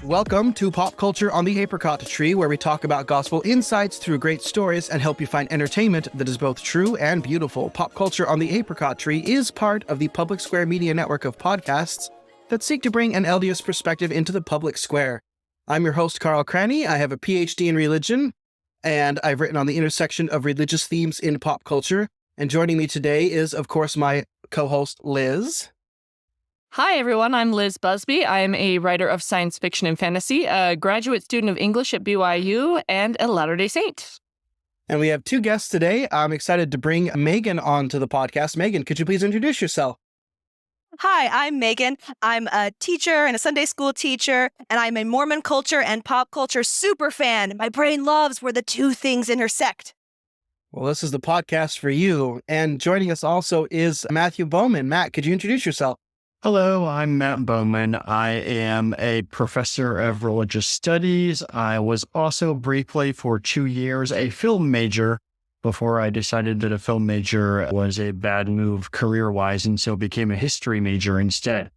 Welcome to Pop Culture on the Apricot Tree, where we talk about gospel insights through great stories and help you find entertainment that is both true and beautiful. Pop Culture on the Apricot Tree is part of the Public Square Media network of podcasts that seek to bring an LDS perspective into the public square. I'm your host, Carl Cranney. I have a PhD in religion, and I've written on the intersection of religious themes in pop culture. And joining me today is, of course, my co-host, Liz. Hi, everyone. I'm Liz Busby. I'm a writer of science fiction and fantasy, a graduate student of English at BYU, and a Latter-day Saint. And we have two guests today. I'm excited to bring Megan onto the podcast. Megan, could you please introduce yourself? Hi, I'm Megan. I'm a teacher and a Sunday school teacher, and I'm a Mormon culture and pop culture super fan. My brain loves where the two things intersect. Well, this is the podcast for you. And joining us also is Matthew Bowman. Matt, could you introduce yourself? Hello, I'm Matt Bowman. I am a professor of religious studies. I was also briefly for 2 years a film major before I decided that a film major was a bad move career-wise, and so became a history major instead.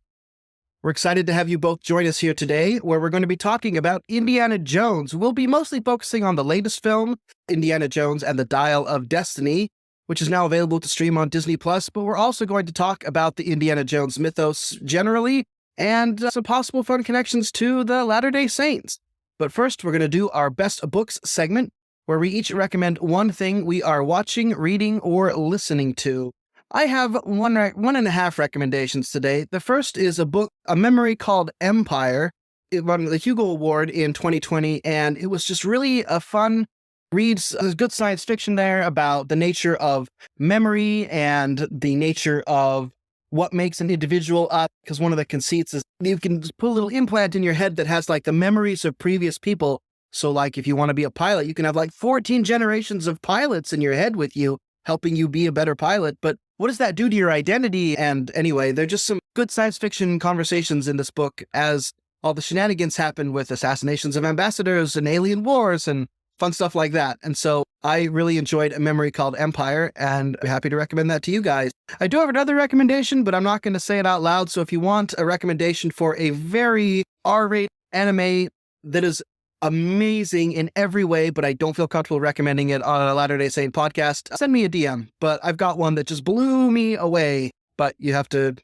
We're excited to have you both join us here today, where we're going to be talking about Indiana Jones. We'll be mostly focusing on the latest film, Indiana Jones and the Dial of Destiny, which is now available to stream on Disney+, but we're also going to talk about the Indiana Jones mythos generally, and some possible fun connections to the Latter-day Saints. But first, we're going to do our Best Books segment, where we each recommend one thing we are watching, reading, or listening to. I have one and a half recommendations today. The first is a memory called Empire. It won the Hugo Award in 2020, and it was just really a fun reads. There's good science fiction there about the nature of memory and the nature of what makes an individual up, because one of the conceits is you can put a little implant in your head that has like the memories of previous people. So like if you want to be a pilot, you can have like 14 generations of pilots in your head with you, helping you be a better pilot. But what does that do to your identity? And anyway, there are just some good science fiction conversations in this book as all the shenanigans happen with assassinations of ambassadors and alien wars and fun stuff like that. And so I really enjoyed a memory called Empire, and I'm happy to recommend that to you guys. I do have another recommendation, but I'm not going to say it out loud. So if you want a recommendation for a very R-rated anime that is amazing in every way, but I don't feel comfortable recommending it on a Latter-day Saint podcast, send me a DM. But I've got one that just blew me away, but you have to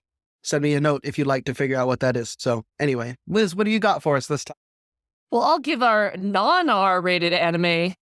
send me a note if you'd like to figure out what that is. So anyway, Liz, what do you got for us this time? Well, I'll give our non-R-rated anime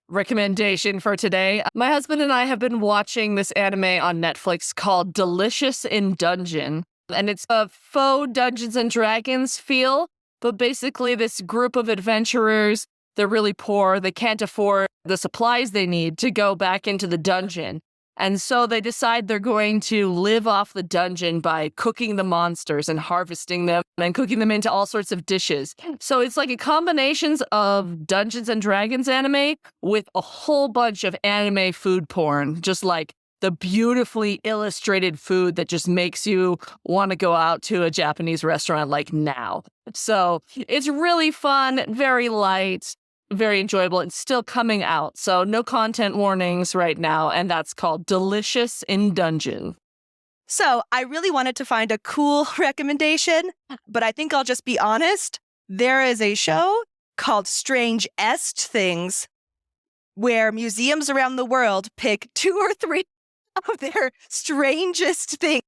recommendation for today. My husband and I have been watching this anime on Netflix called Delicious in Dungeon, and it's a faux Dungeons and Dragons feel, but basically this group of adventurers, they're really poor, they can't afford the supplies they need to go back into the dungeon. And so they decide they're going to live off the dungeon by cooking the monsters and harvesting them and cooking them into all sorts of dishes. So it's like a combination of Dungeons and Dragons anime with a whole bunch of anime food porn, just like the beautifully illustrated food that just makes you want to go out to a Japanese restaurant like now. So it's really fun, very light, very enjoyable. It's still coming out, so no content warnings right now, and that's called Delicious in Dungeon. So I really wanted to find a cool recommendation, but I think I'll just be honest. There is a show called Strange-est Things, where museums around the world pick 2 or 3 of their strangest things.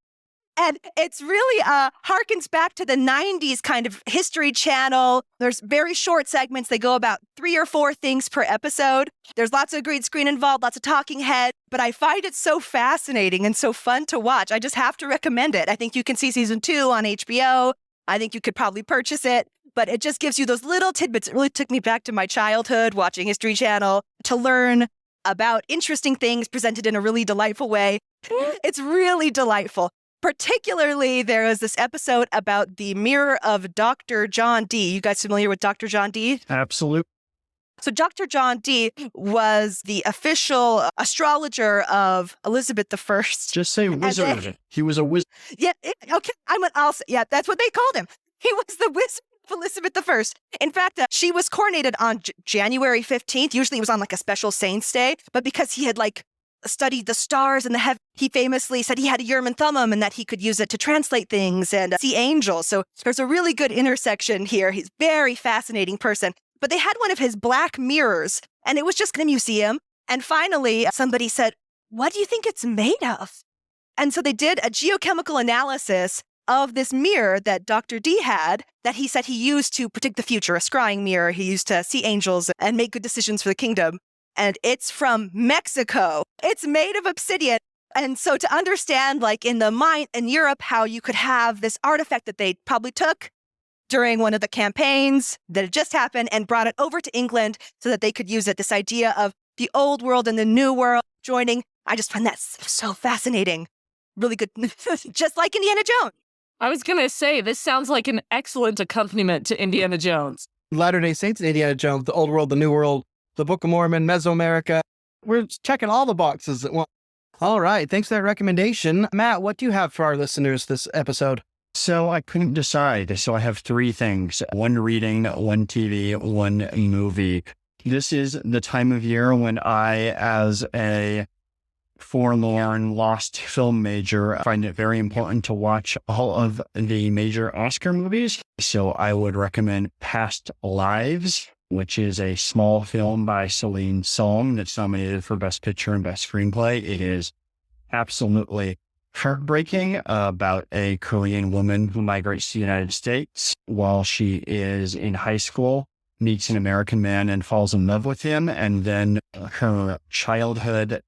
And it's really harkens back to the 90s kind of History Channel. There's very short segments. They go about 3 or 4 things per episode. There's lots of green screen involved, lots of talking heads. But I find it so fascinating and so fun to watch. I just have to recommend it. I think you can see season 2 on HBO. I think you could probably purchase it. But it just gives you those little tidbits. It really took me back to my childhood watching History Channel to learn about interesting things presented in a really delightful way. It's really delightful. Particularly, there is this episode about the mirror of Dr. John Dee. You guys familiar with Dr. John Dee? Absolutely. So Dr. John Dee was the official astrologer of Elizabeth I. Just say wizard. He was a wizard. Yeah, okay. Yeah, that's what they called him. He was the wizard of Elizabeth I. In fact, she was coronated on January 15th. Usually it was on like a special saint's day, but because he had like studied the stars and the heaven. He famously said he had a urim and thummim and that he could use it to translate things and see angels. So there's a really good intersection here. He's a very fascinating person. But they had one of his black mirrors, and it was just in a museum. And finally, somebody said, "What do you think it's made of?" And so they did a geochemical analysis of this mirror that Dr. D had that he said he used to predict the future, a scrying mirror he used to see angels and make good decisions for the kingdom. And it's from Mexico. It's made of obsidian. And so to understand, like in the mine in Europe, how you could have this artifact that they probably took during one of the campaigns that had just happened and brought it over to England so that they could use it, this idea of the old world and the new world joining. I just find that so fascinating. Really good, just like Indiana Jones. I was going to say, this sounds like an excellent accompaniment to Indiana Jones. Latter-day Saints and Indiana Jones, the Old World, the New World, the Book of Mormon, Mesoamerica. We're checking all the boxes at once. All right. Thanks for that recommendation. Matt, what do you have for our listeners this episode? So I couldn't decide. So I have three things: one reading, one TV, one movie. This is the time of year when I, as a forlorn, lost film major, find it very important to watch all of the major Oscar movies. So I would recommend Past Lives, which is a small film by Celine Song that's nominated for Best Picture and Best Screenplay. It is absolutely heartbreaking about a Korean woman who migrates to the United States while she is in high school, meets an American man and falls in love with him. And then her childhood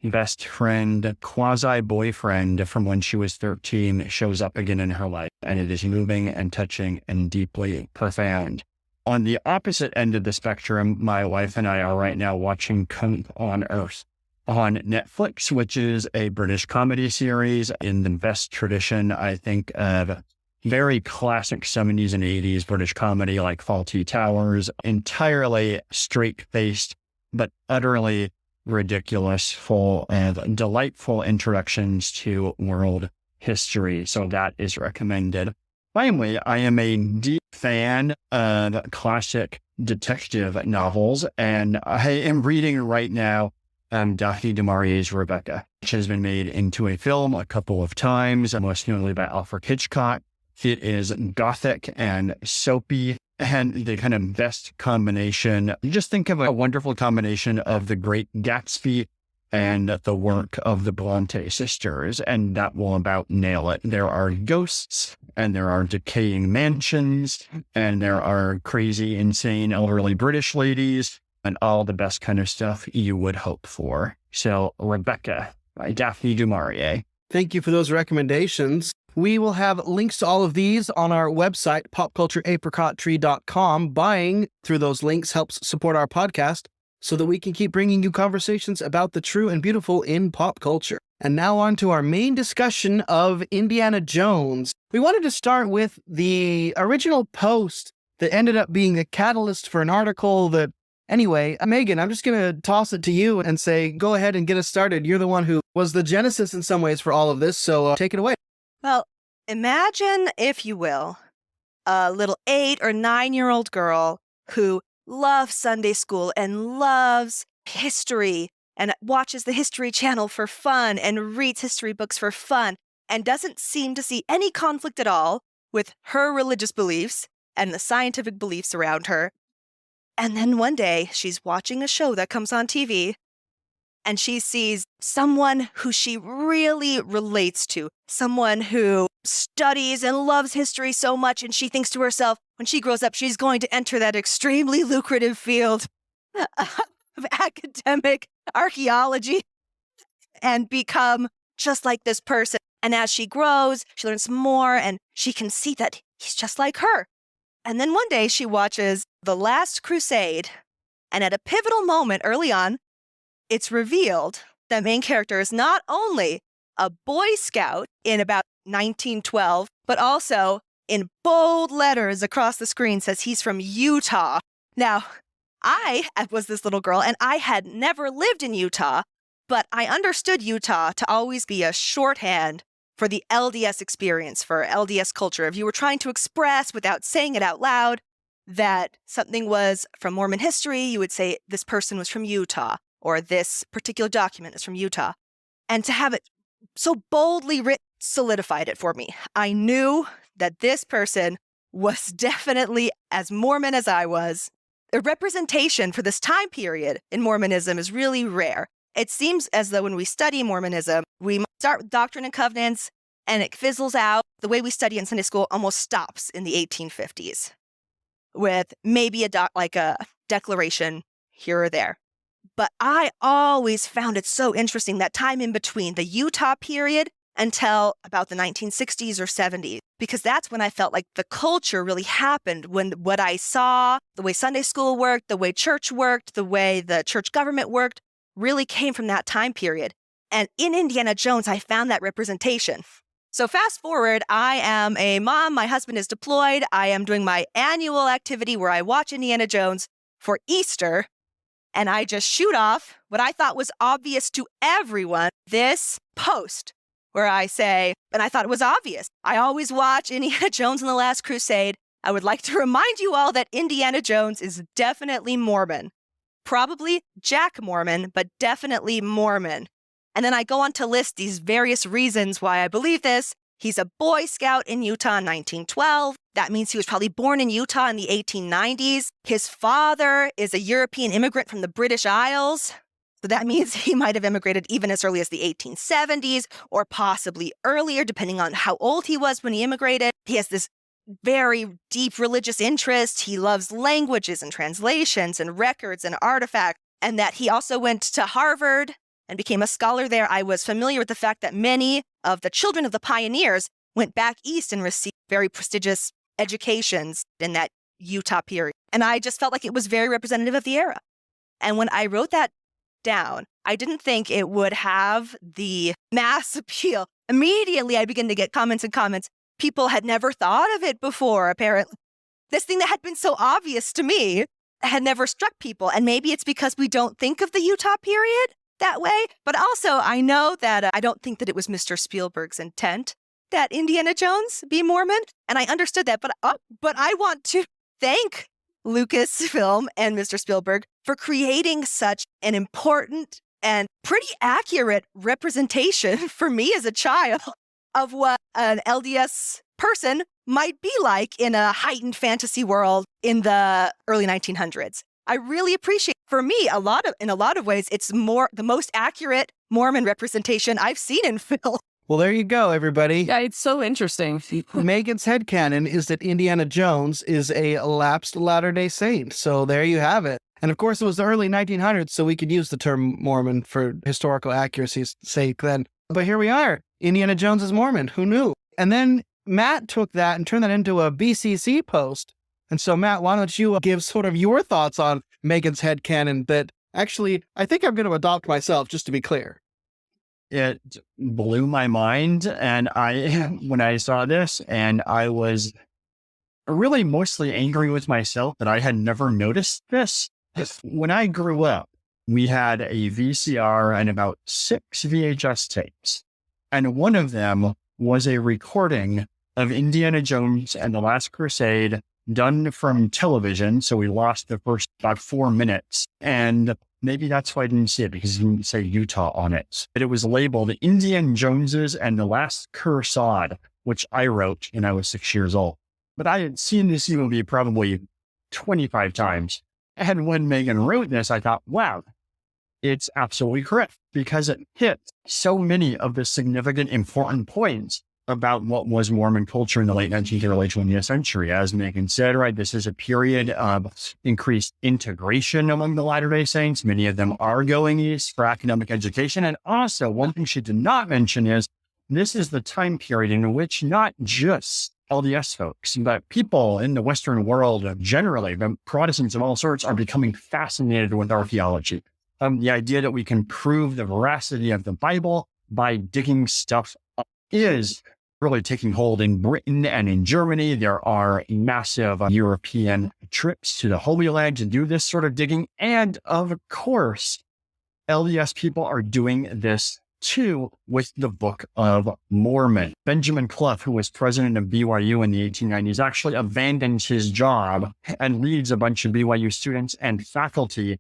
best friend, quasi-boyfriend from when she was 13 shows up again in her life. And it is moving and touching and deeply profound. On the opposite end of the spectrum, my wife and I are right now watching Come on Earth on Netflix, which is a British comedy series in the best tradition, I think, of very classic 70s and 80s British comedy like Fawlty Towers, entirely straight-faced, but utterly ridiculous, full of delightful introductions to world history. So that is recommended. Finally, I am a deep fan of classic detective novels, and I am reading right now Daphne du Maurier's Rebecca, which has been made into a film a couple of times, most notably by Alfred Hitchcock. It is gothic and soapy, and the kind of best combination. Just think of a wonderful combination of The Great Gatsby and the work of the Bronte sisters, and that will about nail it. There are ghosts, and there are decaying mansions, and there are crazy, insane, elderly British ladies, and all the best kind of stuff you would hope for. So, Rebecca by Daphne du Maurier. Thank you for those recommendations. We will have links to all of these on our website, popcultureapricottree.com. Buying through those links helps support our podcast so that we can keep bringing you conversations about the true and beautiful in pop culture. And now on to our main discussion of Indiana Jones. We wanted to start with the original post that ended up being the catalyst for an article that, anyway, Megan, I'm just going to toss it to you and say, go ahead and get us started. You're the one who was the genesis in some ways for all of this, so take it away. Well, imagine, if you will, a little 8 or 9-year-old girl who loves Sunday school and loves history and watches the History Channel for fun and reads history books for fun and doesn't seem to see any conflict at all with her religious beliefs and the scientific beliefs around her. And then one day she's watching a show that comes on TV and she sees someone who she really relates to, someone who studies and loves history so much, and she thinks to herself, when she grows up, she's going to enter that extremely lucrative field of academic archaeology and become just like this person. And as she grows, she learns more, and she can see that he's just like her. And then one day she watches The Last Crusade, and at a pivotal moment early on, it's revealed the main character is not only a Boy Scout in about 1912, but also in bold letters across the screen says he's from Utah. Now, I was this little girl, and I had never lived in Utah, but I understood Utah to always be a shorthand for the LDS experience, for LDS culture. If you were trying to express without saying it out loud that something was from Mormon history, you would say this person was from Utah. or this particular document is from Utah. And to have it so boldly written solidified it for me. I knew that this person was definitely as Mormon as I was. A representation for this time period in Mormonism is really rare. It seems as though when we study Mormonism, we start with Doctrine and Covenants, and it fizzles out. The way we study in Sunday school almost stops in the 1850s, with maybe a declaration here or there. But I always found it so interesting, that time in between the Utah period until about the 1960s or 70s, because that's when I felt like the culture really happened, when what I saw, the way Sunday school worked, the way church worked, the way the church government worked, really came from that time period. And in Indiana Jones, I found that representation. So fast forward, I am a mom, my husband is deployed, I am doing my annual activity where I watch Indiana Jones for Easter, and I just shoot off what I thought was obvious to everyone, this post where I say, and I thought it was obvious, I always watch Indiana Jones and the Last Crusade. I would like to remind you all that Indiana Jones is definitely Mormon. Probably Jack Mormon, but definitely Mormon. And then I go on to list these various reasons why I believe this. He's a Boy Scout in Utah in 1912. That means he was probably born in Utah in the 1890s. His father is a European immigrant from the British Isles. So that means he might have immigrated even as early as the 1870s or possibly earlier, depending on how old he was when he immigrated. He has this very deep religious interest. He loves languages and translations and records and artifacts, and that he also went to Harvard and became a scholar there. I was familiar with the fact that many of the children of the pioneers went back east and received very prestigious educations in that Utah period. And I just felt like it was very representative of the era. And when I wrote that down, I didn't think it would have the mass appeal. Immediately, I began to get comments. People had never thought of it before, apparently. This thing that had been so obvious to me had never struck people. And maybe it's because we don't think of the Utah period that way. But also, I know that I don't think that it was Mr. Spielberg's intent that Indiana Jones be Mormon. And I understood that. But I want to thank Lucasfilm and Mr. Spielberg for creating such an important and pretty accurate representation for me as a child of what an LDS person might be like in a heightened fantasy world in the early 1900s. I really appreciate, for me, in a lot of ways, it's the most accurate Mormon representation I've seen in film. Well, there you go, everybody. Yeah, it's so interesting. Megan's headcanon is that Indiana Jones is a lapsed Latter-day Saint. So there you have it. And of course, it was the early 1900s, so we could use the term Mormon for historical accuracy's sake then. But here we are. Indiana Jones is Mormon. Who knew? And then Matt took that and turned that into a BCC post. And so, Matt, why don't you give sort of your thoughts on Megan's headcanon that actually I think I'm going to adopt myself, just to be clear. It blew my mind. And when I saw this, and I was really mostly angry with myself that I had never noticed this. When I grew up, we had a VCR and about 6 VHS tapes. And one of them was a recording of Indiana Jones and the Last Crusade done from television. So we lost the first about 4 minutes. And maybe that's why I didn't see it, because it didn't say Utah on it. But it was labeled Indiana Jones's and the Last Crusade, which I wrote when I was 6 years old. But I had seen this movie probably 25 times. And when Megan wrote this, I thought, wow, it's absolutely correct, because it hit so many of the significant, important points about what was Mormon culture in the late 19th and early 20th century. As Megan said, right, this is a period of increased integration among the Latter-day Saints. Many of them are going east for academic education. And also, one thing she did not mention is this is the time period in which not just LDS folks, but people in the Western world generally, but Protestants of all sorts, are becoming fascinated with archaeology. The idea that we can prove the veracity of the Bible by digging stuff up is really taking hold in Britain and in Germany. There are massive European trips to the Holy Land to do this sort of digging. And of course, LDS people are doing this too with the Book of Mormon. Benjamin Clough, who was president of BYU in the 1890s, actually abandoned his job and leads a bunch of BYU students and faculty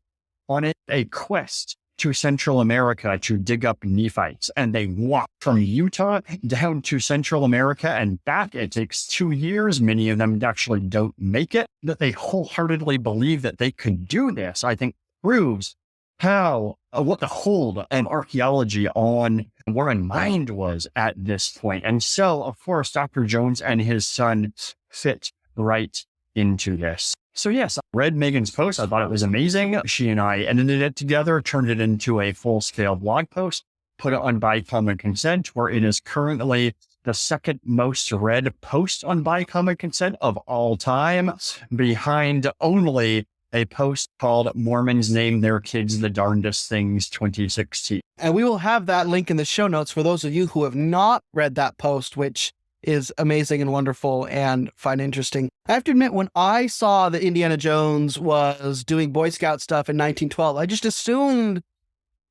on a quest to Central America to dig up Nephites, and they walk from Utah down to Central America and back. It takes 2 years. Many of them actually don't make it. That they wholeheartedly believe that they could do this, I think proves how, what the hold of archaeology on Warren Mind was at this point. And so, of course, Dr. Jones and his son fit right into this. So yes, I read Megan's post. I thought it was amazing. She and I edited it together, turned it into a full-scale blog post, put it on By Common Consent, where it is currently the second most read post on By Common Consent of all time, behind only a post called Mormons Name Their Kids the Darndest Things 2016. And we will have that link in the show notes for those of you who have not read that post, which is amazing and wonderful and find interesting. I have to admit, when I saw that Indiana Jones was doing Boy Scout stuff in 1912, I just assumed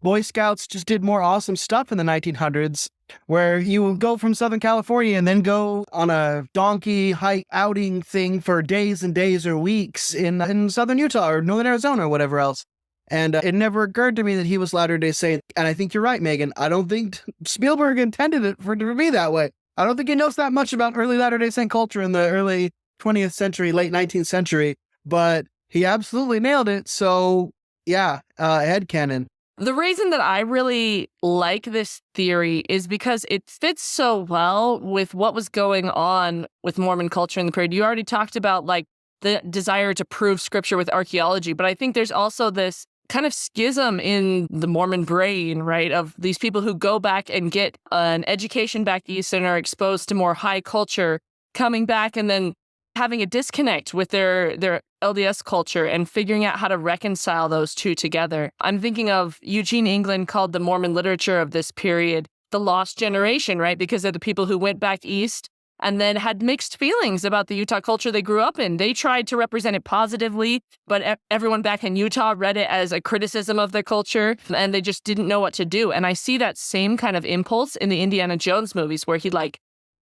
Boy Scouts just did more awesome stuff in the 1900s, where you would go from Southern California and then go on a donkey hike outing thing for days and days or weeks in Southern Utah or Northern Arizona or whatever else. And it never occurred to me that he was Latter-day Saint. And I think you're right, Megan. I don't think Spielberg intended it for it to be that way. I don't think he knows that much about early Latter-day Saint culture in the early 20th century, late 19th century, but he absolutely nailed it. So yeah, headcanon. The reason that I really like this theory is because it fits so well with what was going on with Mormon culture in the period. You already talked about like the desire to prove scripture with archaeology, but I think there's also this kind of schism in the Mormon brain, right? Of these people who go back and get an education back east and are exposed to more high culture, coming back and then having a disconnect with their LDS culture and figuring out how to reconcile those two together. I'm thinking of Eugene England called the Mormon literature of this period the lost generation, right? Because they're the people who went back east and then had mixed feelings about the Utah culture they grew up in. They tried to represent it positively, but everyone back in Utah read it as a criticism of their culture, and they just didn't know what to do. And I see that same kind of impulse in the Indiana Jones movies, where he like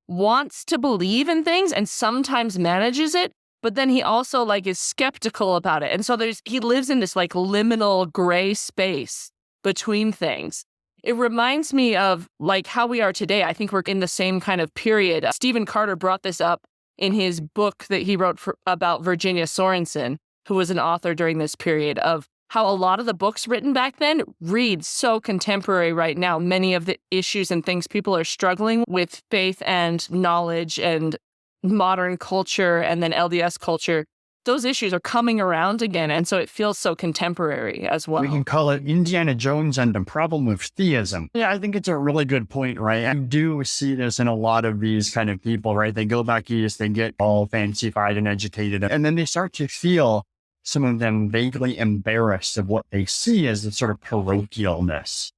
wants to believe in things and sometimes manages it, but then he also like is skeptical about it. And so he lives in this like liminal gray space between things. It reminds me of like how we are today. I think we're in the same kind of period. Stephen Carter brought this up in his book that he wrote about Virginia Sorensen, who was an author during this period, of how a lot of the books written back then read so contemporary right now. Many of the issues and things people are struggling with, faith and knowledge and modern culture and then LDS culture, those issues are coming around again. And so it feels so contemporary as well. We can call it Indiana Jones and the problem of theism. Yeah, I think it's a really good point, right? I do see this in a lot of these kind of people, right? They go back east, they get all fancified and educated, and then they start to feel, some of them, vaguely embarrassed of what they see as the sort of parochialness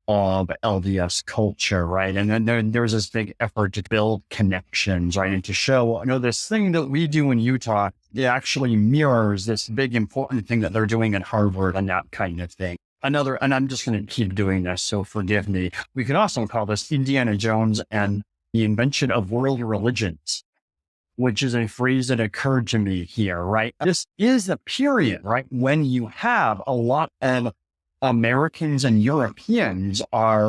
of LDS culture, right? And then there's this big effort to build connections, right? And to show, this thing that we do in Utah, it actually mirrors this big important thing that they're doing at Harvard and that kind of thing. And I'm just going to keep doing this, so forgive me. We could also call this Indiana Jones and the invention of world religions, which is a phrase that occurred to me here, right? This is a period, right, when you have a lot of Americans and Europeans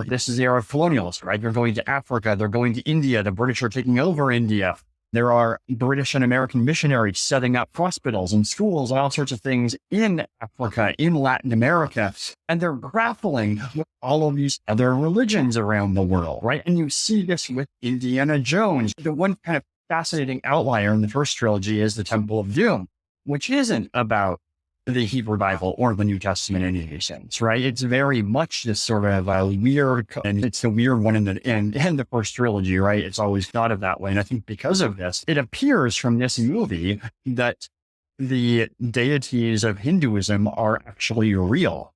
this is the era of colonialism, right? They're going to Africa, they're going to India, the British are taking over India. There are British and American missionaries setting up hospitals and schools and all sorts of things in Africa, in Latin America, and they're grappling with all of these other religions around the world, right? And you see this with Indiana Jones. The one kind of fascinating outlier in the first trilogy is the Temple of Doom, which isn't about the Hebrew Bible or the New Testament in any sense, right? It's very much this sort of weird, and it's the weird one in the first trilogy, right? It's always thought of that way. And I think because of this, it appears from this movie that the deities of Hinduism are actually real.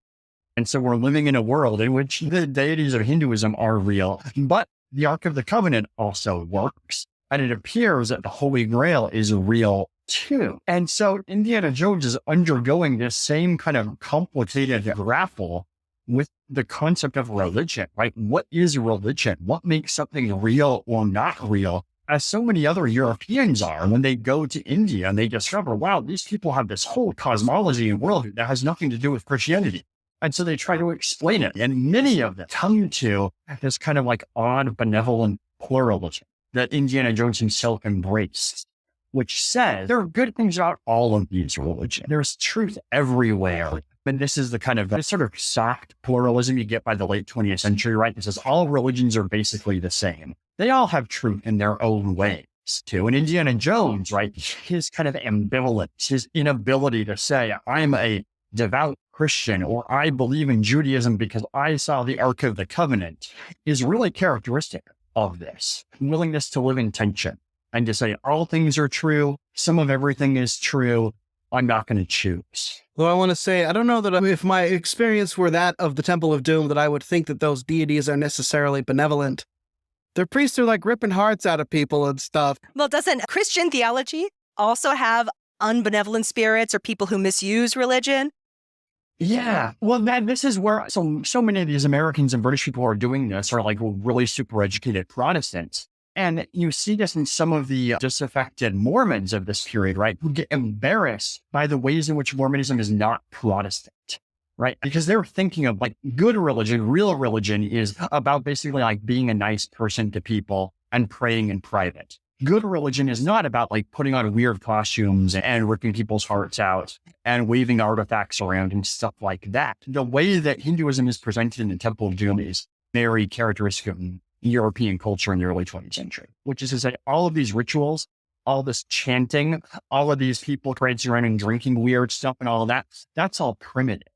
And so we're living in a world in which the deities of Hinduism are real, but the Ark of the Covenant also works. And it appears that the Holy Grail is real too. And so Indiana Jones is undergoing this same kind of complicated grapple with the concept of religion, right? What is religion? What makes something real or not real? As so many other Europeans are when they go to India and they discover, wow, these people have this whole cosmology and worldview that has nothing to do with Christianity. And so they try to explain it. And many of them come to this kind of like odd, benevolent pluralism that Indiana Jones himself embraced, which says there are good things about all of these religions. There's truth everywhere. And this is the kind of this sort of soft pluralism you get by the late 20th century, right? It says all religions are basically the same. They all have truth in their own ways too. And Indiana Jones, right? His kind of ambivalence, his inability to say, I'm a devout Christian or I believe in Judaism because I saw the Ark of the Covenant is really characteristic of this willingness to live in tension and to say all things are true. Some of everything is true. I'm not going to choose. Though I want to say, I don't know that if my experience were that of the Temple of Doom, that I would think that those deities are necessarily benevolent. Their priests are like ripping hearts out of people and stuff. Well, doesn't Christian theology also have unbenevolent spirits or people who misuse religion? Yeah. Well, this is where so many of these Americans and British people who are doing this are like really super educated Protestants. And you see this in some of the disaffected Mormons of this period, right? Who get embarrassed by the ways in which Mormonism is not Protestant, right? Because they're thinking of like good religion, real religion is about basically like being a nice person to people and praying in private. Good religion is not about like putting on weird costumes and ripping people's hearts out and waving artifacts around and stuff like that. The way that Hinduism is presented in the Temple of Doom is very characteristic of European culture in the early 20th century, which is to say all of these rituals, all this chanting, all of these people prancing around and drinking weird stuff and all of that, that's all primitive.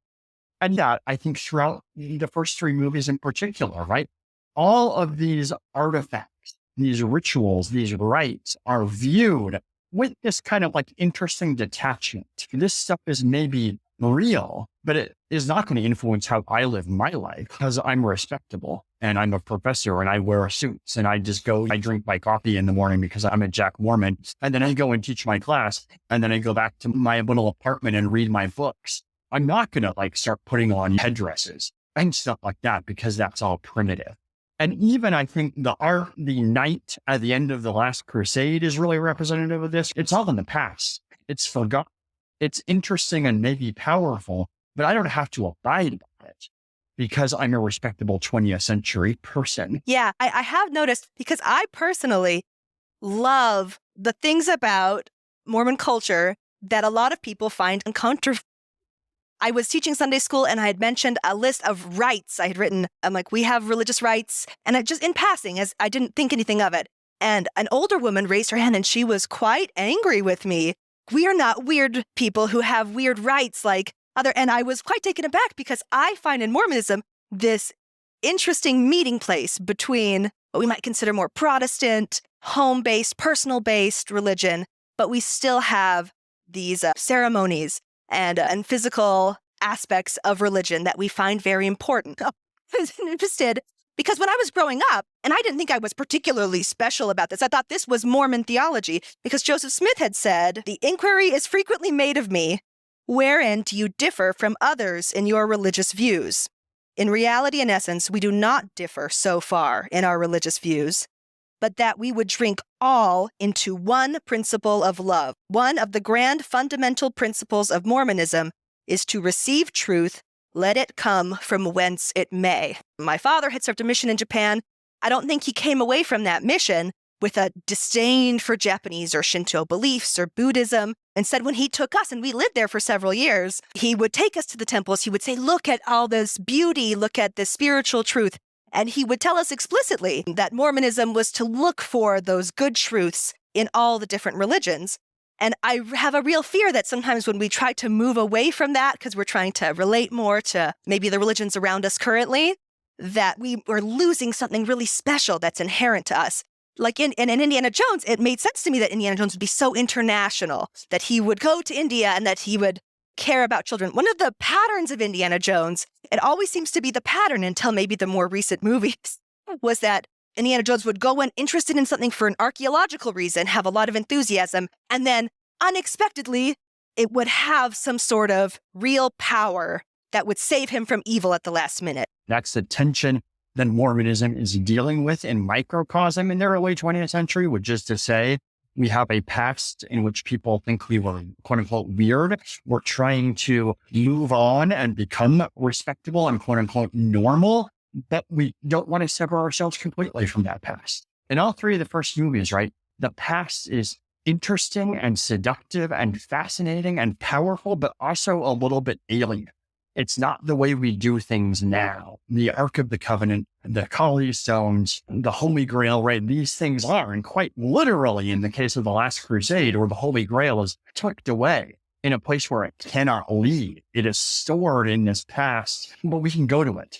And that, I think, throughout the first three movies in particular, right? All of these artifacts, these rituals, these rites are viewed with this kind of like interesting detachment. This stuff is maybe real, but it is not going to influence how I live my life because I'm respectable and I'm a professor and I wear suits and I drink my coffee in the morning because I'm a Jack Mormon. And then I go and teach my class and then I go back to my little apartment and read my books. I'm not going to like start putting on headdresses and stuff like that because that's all primitive. And even I think the knight at the end of the Last Crusade is really representative of this. It's all in the past. It's forgotten. It's interesting and maybe powerful, but I don't have to abide by it because I'm a respectable 20th century person. Yeah, I have noticed because I personally love the things about Mormon culture that a lot of people find uncomfortable. I was teaching Sunday school and I had mentioned a list of rites I had written. I'm like, we have religious rites. And I just in passing, as I didn't think anything of it. And an older woman raised her hand and she was quite angry with me. We are not weird people who have weird rites like other. And I was quite taken aback because I find in Mormonism this interesting meeting place between what we might consider more Protestant, home-based, personal-based religion, but we still have these ceremonies and physical aspects of religion that we find very important. I was interested because when I was growing up, and I didn't think I was particularly special about this, I thought this was Mormon theology because Joseph Smith had said, "The inquiry is frequently made of me, wherein do you differ from others in your religious views? In reality and essence, we do not differ so far in our religious views, but that we would drink all into one principle of love. One of the grand fundamental principles of Mormonism is to receive truth, let it come from whence it may." My father had served a mission in Japan. I don't think he came away from that mission with a disdain for Japanese or Shinto beliefs or Buddhism. Instead, when he took us, and we lived there for several years, he would take us to the temples. He would say, look at all this beauty, look at this spiritual truth. And he would tell us explicitly that Mormonism was to look for those good truths in all the different religions. And I have a real fear that sometimes when we try to move away from that, because we're trying to relate more to maybe the religions around us currently, that we are losing something really special that's inherent to us. Like in Indiana Jones, it made sense to me that Indiana Jones would be so international, that he would go to India and that he would care about children. One of the patterns of Indiana Jones, it always seems to be the pattern until maybe the more recent movies, was that Indiana Jones would go in interested in something for an archaeological reason, have a lot of enthusiasm, and then unexpectedly, it would have some sort of real power that would save him from evil at the last minute. That's the tension that Mormonism is dealing with in microcosm in the early 20th century, which is to say, We have a past in which people think we were quote unquote weird. We're trying to move on and become respectable and quote unquote normal, but we don't want to sever ourselves completely from that past. In all three of the first movies, right, the past is interesting and seductive and fascinating and powerful, but also a little bit alien. It's not the way we do things now. The Ark of the Covenant, the Kali Stones, the Holy Grail, right? These things are, and quite literally in the case of the Last Crusade, where the Holy Grail is tucked away in a place where it cannot leave. It is stored in this past, but we can go to it,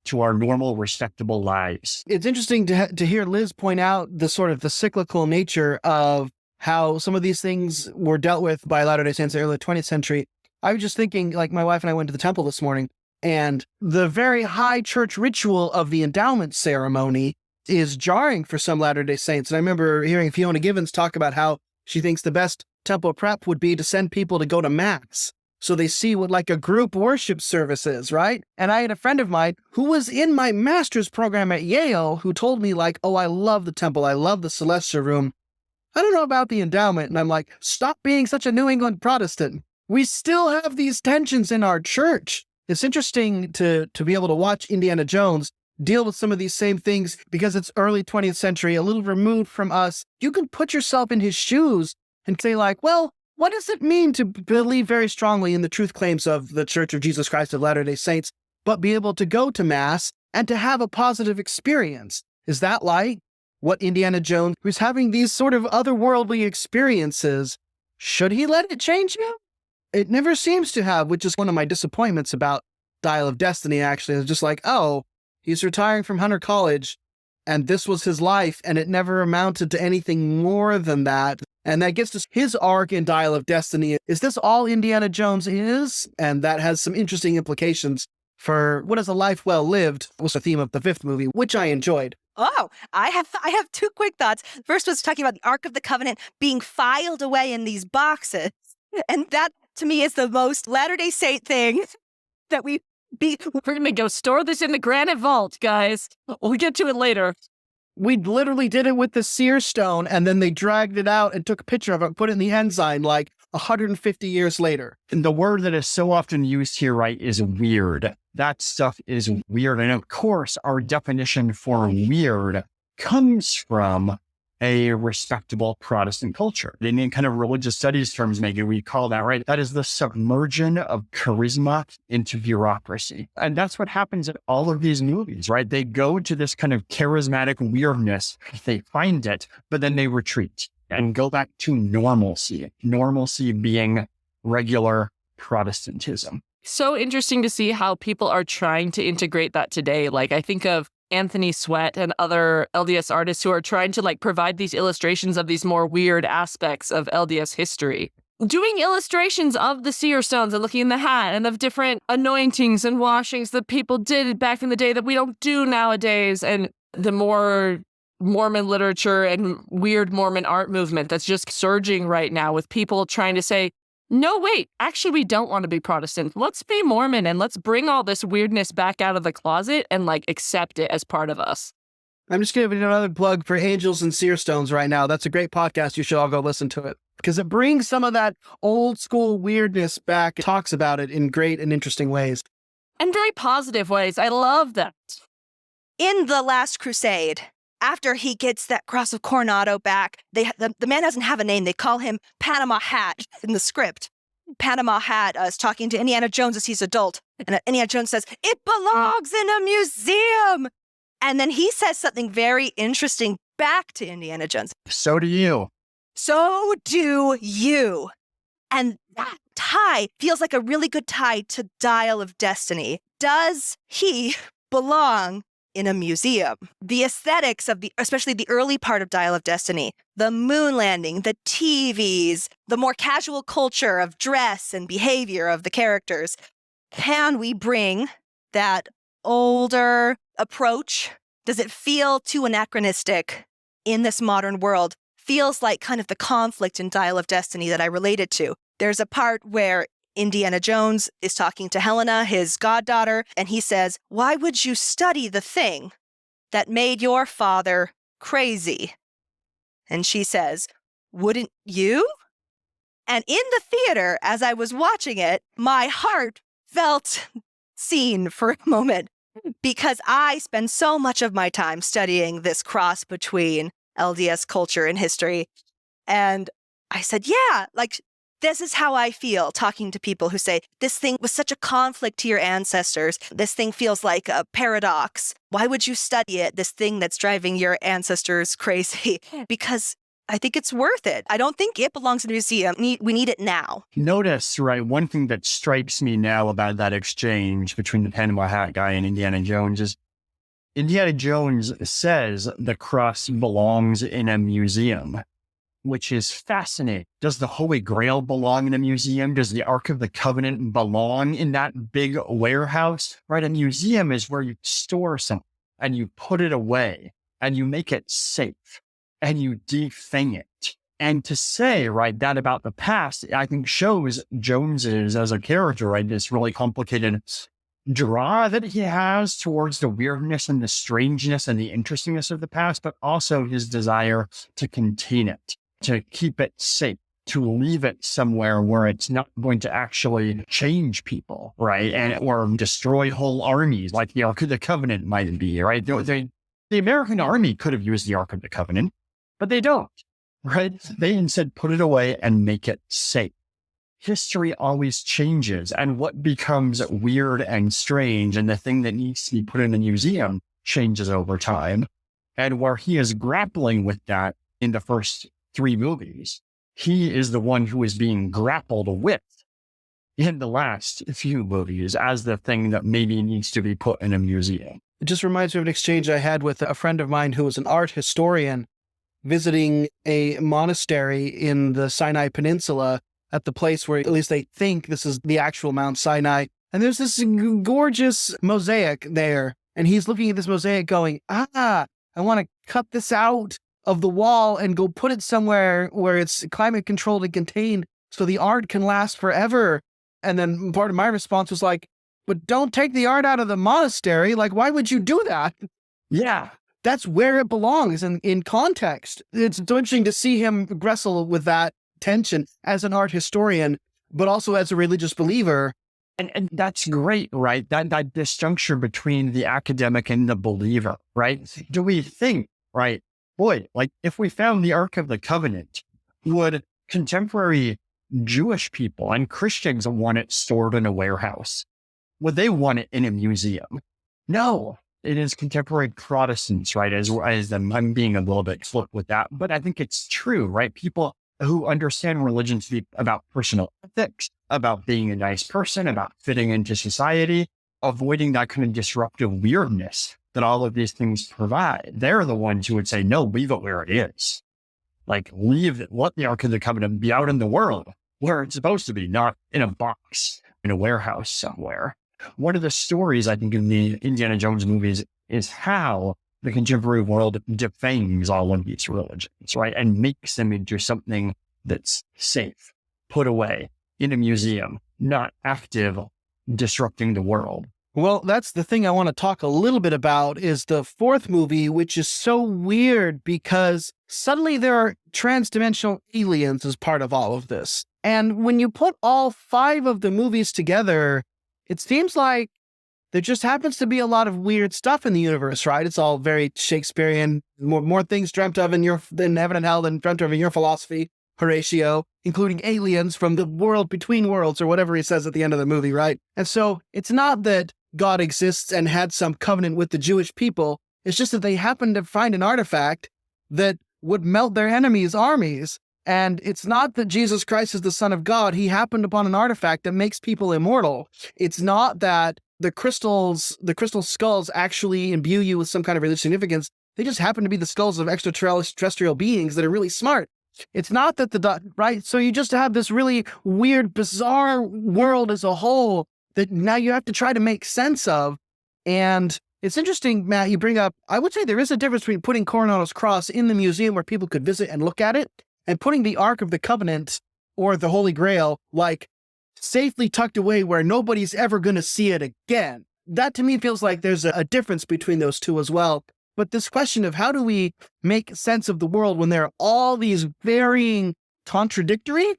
to our normal, respectable lives. It's interesting to hear Liz point out the sort of the cyclical nature of how some of these things were dealt with by Latter-day Saints in the early 20th century. I was just thinking, like, my wife and I went to the temple this morning, and the very high church ritual of the endowment ceremony is jarring for some Latter-day Saints. And I remember hearing Fiona Givens talk about how she thinks the best temple prep would be to send people to go to Mass, so they see what like a group worship service is, right? And I had a friend of mine who was in my master's program at Yale who told me like, oh, I love the temple. I love the Celestial Room. I don't know about the endowment. And I'm like, stop being such a New England Protestant. We still have these tensions in our church. It's interesting to be able to watch Indiana Jones deal with some of these same things because it's early 20th century, a little removed from us. You can put yourself in his shoes and say like, well, what does it mean to believe very strongly in the truth claims of the Church of Jesus Christ of Latter-day Saints, but be able to go to Mass and to have a positive experience? Is that like what Indiana Jones was having these sort of otherworldly experiences? Should he let it change him? It never seems to have, which is one of my disappointments about Dial of Destiny, actually. It's just like, oh, he's retiring from Hunter College, and this was his life, and it never amounted to anything more than that. And that gets to his arc in Dial of Destiny. Is this all Indiana Jones is? And that has some interesting implications for what is a life well lived, was the theme of the fifth movie, which I enjoyed. Oh, I have two quick thoughts. First was talking about the Ark of the Covenant being filed away in these boxes. And that, to me, is the most Latter-day Saint thing that we're going to go store this in the granite vault, guys. We'll get to it later. We literally did it with the seer stone, and then they dragged it out and took a picture of it and put it in the ensign like 150 years later. And the word that is so often used here, right, is weird. That stuff is weird. And of course, our definition for weird comes from a respectable Protestant culture. In kind of religious studies terms, maybe we call that, right? That is the submersion of charisma into bureaucracy. And that's what happens in all of these movies, right? They go to this kind of charismatic weirdness. They find it, but then they retreat and go back to normalcy. Normalcy being regular Protestantism. So interesting to see how people are trying to integrate that today. Like, I think of Anthony Sweat and other LDS artists who are trying to like provide these illustrations of these more weird aspects of LDS history. Doing illustrations of the seer stones and looking in the hat and of different anointings and washings that people did back in the day that we don't do nowadays. And the more Mormon literature and weird Mormon art movement that's just surging right now with people trying to say, no, wait, actually, we don't want to be Protestant. Let's be Mormon and let's bring all this weirdness back out of the closet and like accept it as part of us. I'm just giving another plug for Angels and Seer Stones right now. That's a great podcast. You should all go listen to it because it brings some of that old school weirdness back. It talks about it in great and interesting ways. And very positive ways. I love that. In The Last Crusade, after he gets that cross of Coronado back, the man doesn't have a name. They call him Panama Hat in the script. Panama Hat is talking to Indiana Jones as he's adult. And Indiana Jones says, it belongs in a museum. And then he says something very interesting back to Indiana Jones. So do you. So do you. And that tie feels like a really good tie to Dial of Destiny. Does he belong in a museum? The aesthetics of especially the early part of Dial of Destiny, the moon landing, the TVs, the more casual culture of dress and behavior of the characters. Can we bring that older approach? Does it feel too anachronistic in this modern world? Feels like kind of the conflict in Dial of Destiny that I related to. There's a part where Indiana Jones is talking to Helena, his goddaughter, and he says, why would you study the thing that made your father crazy? And she says, "Wouldn't you?" And in the theater, as I was watching it, my heart felt seen for a moment because I spend so much of my time studying this cross between LDS culture and history. And I said, yeah, like, this is how I feel talking to people who say, this thing was such a conflict to your ancestors. This thing feels like a paradox. Why would you study it? This thing that's driving your ancestors crazy. Because I think it's worth it. I don't think it belongs in a museum. We need it now. Notice, right, one thing that strikes me now about that exchange between the Panama Hat guy and Indiana Jones is Indiana Jones says the cross belongs in a museum, which is fascinating. Does the Holy Grail belong in a museum? Does the Ark of the Covenant belong in that big warehouse? Right? A museum is where you store something and you put it away and you make it safe and you defang it. And to say, right, that about the past, I think shows Jones's as a character, right, this really complicated draw that he has towards the weirdness and the strangeness and the interestingness of the past, but also his desire to contain it, to keep it safe, to leave it somewhere where it's not going to actually change people, right? And or destroy whole armies like the Ark of the Covenant might be, right? The American army could have used the Ark of the Covenant, but they don't, right? They instead put it away and make it safe. History always changes, and what becomes weird and strange and the thing that needs to be put in a museum changes over time. And where he is grappling with that in the first 3 movies, he is the one who is being grappled with in the last few movies as the thing that maybe needs to be put in a museum. It just reminds me of an exchange I had with a friend of mine who was an art historian visiting a monastery in the Sinai Peninsula at the place where at least they think this is the actual Mount Sinai. And there's this gorgeous mosaic there. And he's looking at this mosaic going, I want to cut this out of the wall and go put it somewhere where it's climate controlled and contained so the art can last forever. And then part of my response was like, but don't take the art out of the monastery. Like, why would you do that? Yeah. That's where it belongs in context. It's so interesting to see him wrestle with that tension as an art historian, but also as a religious believer. And that's great, right? That disjuncture between the academic and the believer, right? Do we think, right? Boy, like if we found the Ark of the Covenant, would contemporary Jewish people and Christians want it stored in a warehouse? Would they want it in a museum? No. It is contemporary Protestants, right? As I'm being a little bit flip with that, but I think it's true, right? People who understand religion to be about personal ethics, about being a nice person, about fitting into society, avoiding that kind of disruptive weirdness that all of these things provide. They're the ones who would say, no, leave it where it is. Like, let the Ark of the Covenant be out in the world where it's supposed to be, not in a box in a warehouse somewhere. One of the stories, I think, in the Indiana Jones movies is how the contemporary world defangs all of these religions, right? And makes them into something that's safe, put away in a museum, not active, disrupting the world. Well, that's the thing I want to talk a little bit about is the 4th movie, which is so weird because suddenly there are transdimensional aliens as part of all of this. And when you put all 5 of the movies together, it seems like there just happens to be a lot of weird stuff in the universe, right? It's all very Shakespearean, more things dreamt of in heaven and hell than dreamt of in your philosophy, Horatio, including aliens from the world between worlds or whatever he says at the end of the movie, right? And so it's not that God exists and had some covenant with the Jewish people. It's just that they happened to find an artifact that would melt their enemies' armies. And it's not that Jesus Christ is the Son of God. He happened upon an artifact that makes people immortal. It's not that the crystal skulls actually imbue you with some kind of religious significance. They just happen to be the skulls of extraterrestrial beings that are really smart. It's not that right? So you just have this really weird, bizarre world as a whole that now you have to try to make sense of. And it's interesting, Matt, you bring up, I would say there is a difference between putting Coronado's cross in the museum where people could visit and look at it, and putting the Ark of the Covenant or the Holy Grail, like, safely tucked away where nobody's ever going to see it again. That to me feels like there's a difference between those two as well. But this question of how do we make sense of the world when there are all these varying contradictory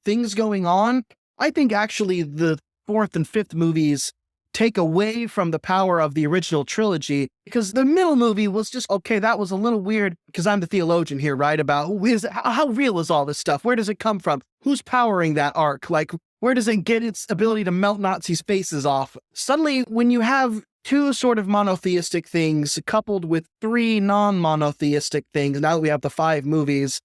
things going on, I think actually the fourth and fifth movies take away from the power of the original trilogy, because the middle movie was just, okay, that was a little weird, because I'm the theologian here, right? About how real is all this stuff? Where does it come from? Who's powering that ark? Like, where does it get its ability to melt Nazis' faces off? Suddenly, when you have two sort of monotheistic things coupled with three non-monotheistic things, now that we have the 5 movies,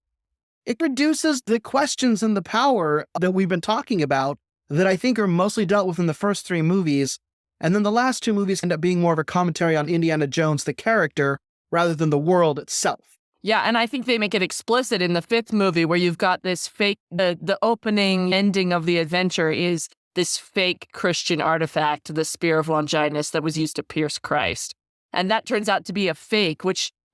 it reduces the questions and the power that we've been talking about that I think are mostly dealt with in the first 3 movies. And then the last 2 movies end up being more of a commentary on Indiana Jones, the character, rather than the world itself. Yeah, and I think they make it explicit in the 5th movie where you've got this fake, the opening ending of the adventure is this fake Christian artifact, the Spear of Longinus that was used to pierce Christ. And that turns out to be a fake,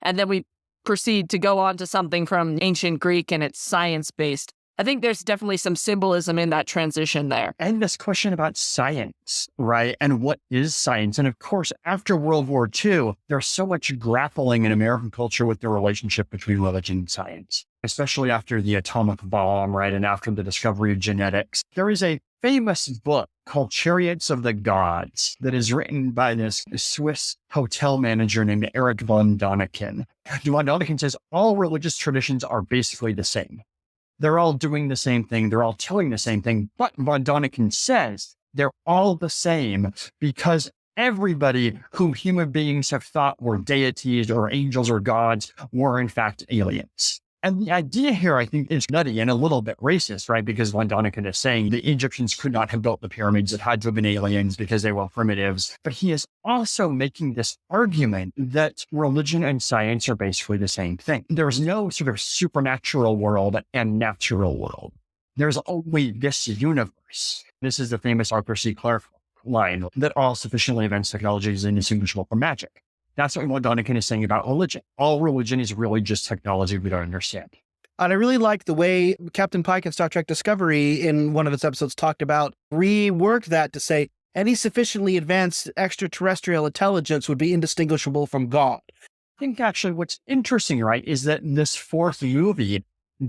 and then we proceed to go on to something from ancient Greek and it's science-based. I think there's definitely some symbolism in that transition there. And this question about science, right? And what is science? And of course, after World War II, there's so much grappling in American culture with the relationship between religion and science, especially after the atomic bomb, right? And after the discovery of genetics. There is a famous book called Chariots of the Gods that is written by this Swiss hotel manager named Erich von Däniken. Von Däniken says all religious traditions are basically the same. They're all doing the same thing. They're all telling the same thing. But von Däniken says they're all the same because everybody whom human beings have thought were deities or angels or gods were in fact aliens. And the idea here, I think, is nutty and a little bit racist, right? Because von Däniken is saying the Egyptians could not have built the pyramids. It had to have been aliens because they were primitives. But he is also making this argument that religion and science are basically the same thing. There's no sort of supernatural world and natural world. There's only this universe. This is the famous Arthur C. Clarke line that all sufficiently advanced technology is indistinguishable from magic. That's what von Däniken is saying about religion. All religion is really just technology we don't understand. And I really like the way Captain Pike in Star Trek Discovery in one of its episodes talked about, reworked that to say any sufficiently advanced extraterrestrial intelligence would be indistinguishable from God. I think actually what's interesting, right, is that this 4th movie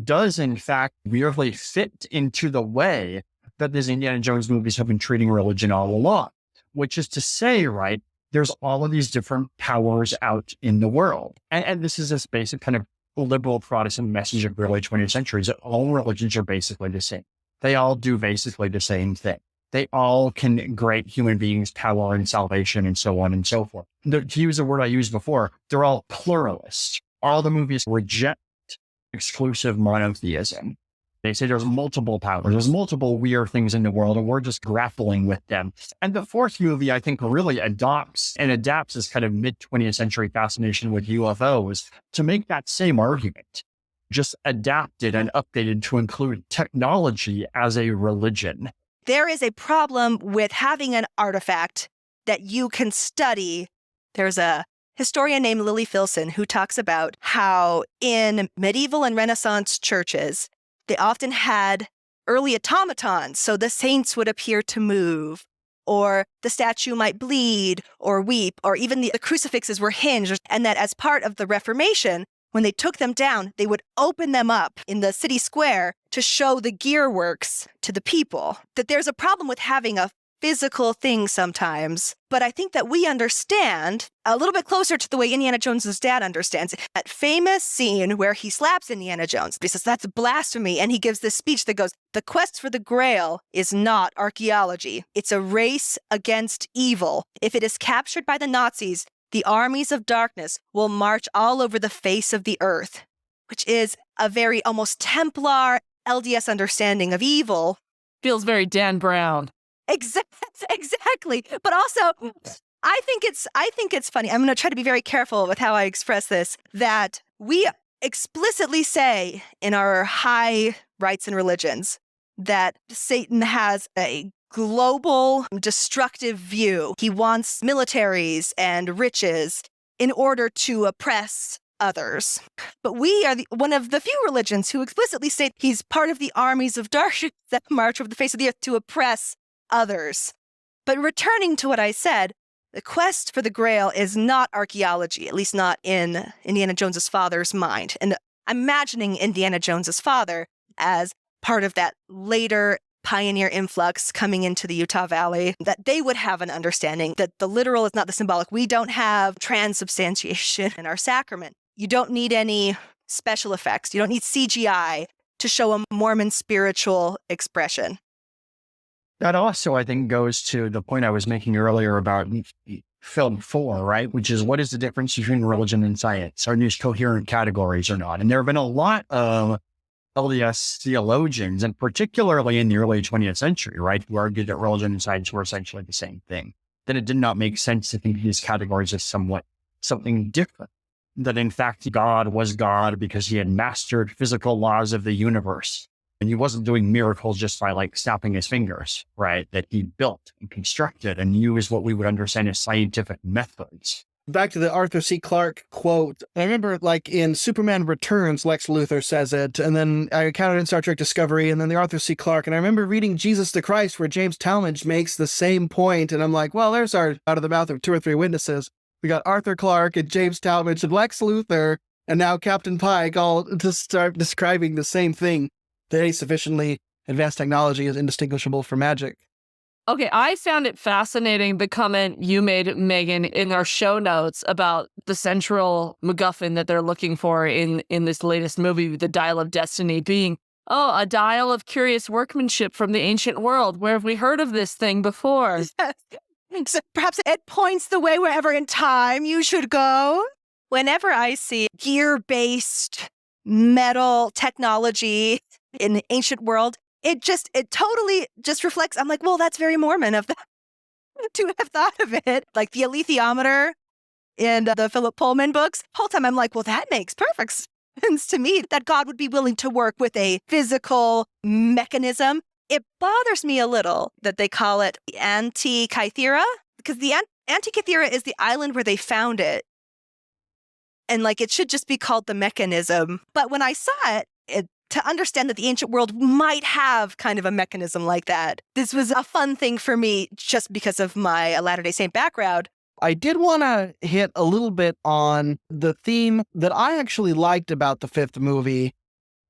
does in fact weirdly fit into the way that these Indiana Jones movies have been treating religion all along, which is to say, right, there's all of these different powers out in the world. And this is this basic kind of liberal Protestant message of the early 20th century is that all religions are basically the same. They all do basically the same thing. They all can grant human beings power and salvation and so on and so forth. To use a word I used before, they're all pluralists. All the movies reject exclusive monotheism. They say there's multiple powers, there's multiple weird things in the world, and we're just grappling with them. And the 4th movie, I think, really adopts and adapts this kind of mid-20th century fascination with UFOs to make that same argument, just adapted and updated to include technology as a religion. There is a problem with having an artifact that you can study. There's a historian named Lily Filson who talks about how in medieval and Renaissance churches, they often had early automatons, so the saints would appear to move, or the statue might bleed or weep, or even the crucifixes were hinged, and that as part of the Reformation, when they took them down, they would open them up in the city square to show the gear works to the people. That there's a problem with having a physical thing sometimes, but I think that we understand a little bit closer to the way Indiana Jones's dad understands it. That famous scene where he slaps Indiana Jones. He says, that's blasphemy. And he gives this speech that goes, the quest for the Grail is not archaeology. It's a race against evil. If it is captured by the Nazis, the armies of darkness will march all over the face of the earth, which is a very almost Templar LDS understanding of evil. Feels very Dan Brown. Exactly. But also, I think it's funny. I'm going to try to be very careful with how I express this, that we explicitly say in our high rights and religions that Satan has a global destructive view. He wants militaries and riches in order to oppress others. But we are one of the few religions who explicitly state he's part of the armies of darkness that march over the face of the earth to oppress others. But returning to what I said, The quest for the Grail is not archaeology, at least not in Indiana Jones's father's mind. And I'm imagining Indiana Jones's father as part of that later pioneer influx coming into the Utah Valley, that they would have an understanding that the literal is not the symbolic. We don't have transubstantiation in our sacrament. You don't need any special effects. You don't need CGI to show a Mormon spiritual expression. That also, I think, goes to the point I was making earlier about film 4, right? Which is, what is the difference between religion and science? Are these coherent categories or not? And there have been a lot of LDS theologians, and particularly in the early 20th century, right, who argued that religion and science were essentially the same thing. That it did not make sense to think of these categories as something different. That in fact, God was God because he had mastered physical laws of the universe. And he wasn't doing miracles just by like snapping his fingers, right? That he built and constructed and used what we would understand as scientific methods. Back to the Arthur C. Clarke quote. I remember like in Superman Returns, Lex Luthor says it, and then I encountered in Star Trek Discovery, and then the Arthur C. Clarke. And I remember reading Jesus the Christ, where James Talmage makes the same point. And I'm like, well, there's our out of the mouth of 2 or 3 witnesses. We got Arthur Clarke and James Talmage and Lex Luthor, and now Captain Pike all to start describing the same thing. That any sufficiently advanced technology is indistinguishable from magic. Okay, I found it fascinating, the comment you made, Megan, in our show notes about the central MacGuffin that they're looking for in this latest movie, The Dial of Destiny, being, a dial of curious workmanship from the ancient world. Where have we heard of this thing before? So perhaps it points the way wherever in time you should go. Whenever I see gear-based metal technology in the ancient world, it totally just reflects. I'm like, well, that's very Mormon of them to have thought of it. Like the alethiometer in the Philip Pullman books. Whole time I'm like, well, that makes perfect sense to me that God would be willing to work with a physical mechanism. It bothers me a little that they call it Antikythera, because the Antikythera is the island where they found it. And like, it should just be called the mechanism. But when I saw it, to understand that the ancient world might have kind of a mechanism like that, this was a fun thing for me just because of my Latter-day Saint background. I did want to hit a little bit on the theme that I actually liked about the 5th movie,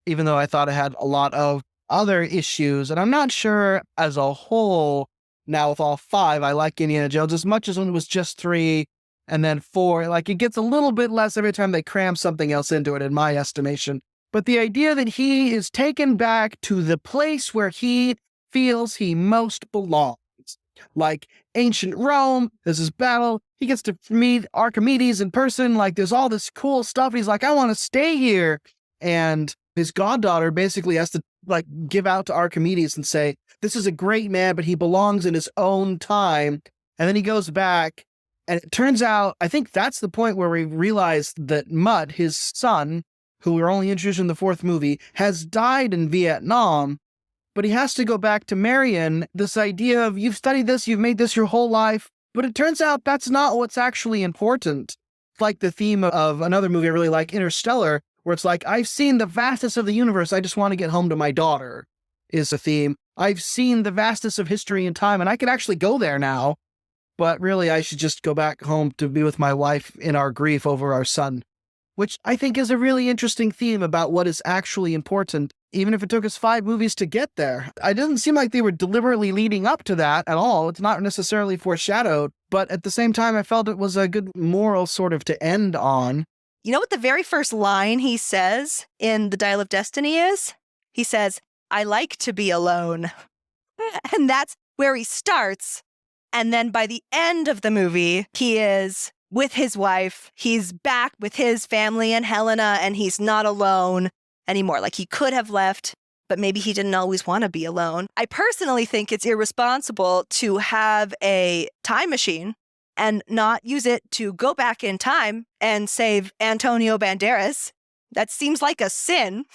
even though I thought it had a lot of other issues. And I'm not sure as a whole, now with all 5, I like Indiana Jones as much as when it was just 3 and then 4. Like, it gets a little bit less every time they cram something else into it, in my estimation. But the idea that he is taken back to the place where he feels he most belongs, like ancient Rome, there's this battle, he gets to meet Archimedes in person, like there's all this cool stuff. He's like, I want to stay here. And his goddaughter basically has to like give out to Archimedes and say, this is a great man, but he belongs in his own time. And then he goes back, and it turns out, I think that's the point where we realize that Mutt, his son, who we were only introduced in the 4th movie, has died in Vietnam, but he has to go back to Marion. This idea of, you've studied this, you've made this your whole life, but it turns out that's not what's actually important. It's like the theme of another movie I really like, Interstellar, where it's like, I've seen the vastness of the universe, I just want to get home to my daughter, is a theme. I've seen the vastness of history and time, and I could actually go there now, but really I should just go back home to be with my wife in our grief over our son. Which I think is a really interesting theme about what is actually important, even if it took us 5 movies to get there. It doesn't seem like they were deliberately leading up to that at all. It's not necessarily foreshadowed, but at the same time, I felt it was a good moral sort of to end on. You know what the very first line he says in The Dial of Destiny is? He says, I like to be alone. And that's where he starts. And then by the end of the movie, he is with his wife, he's back with his family and Helena, and he's not alone anymore. Like, he could have left, but maybe he didn't always want to be alone. I personally think it's irresponsible to have a time machine and not use it to go back in time and save Antonio Banderas. That seems like a sin.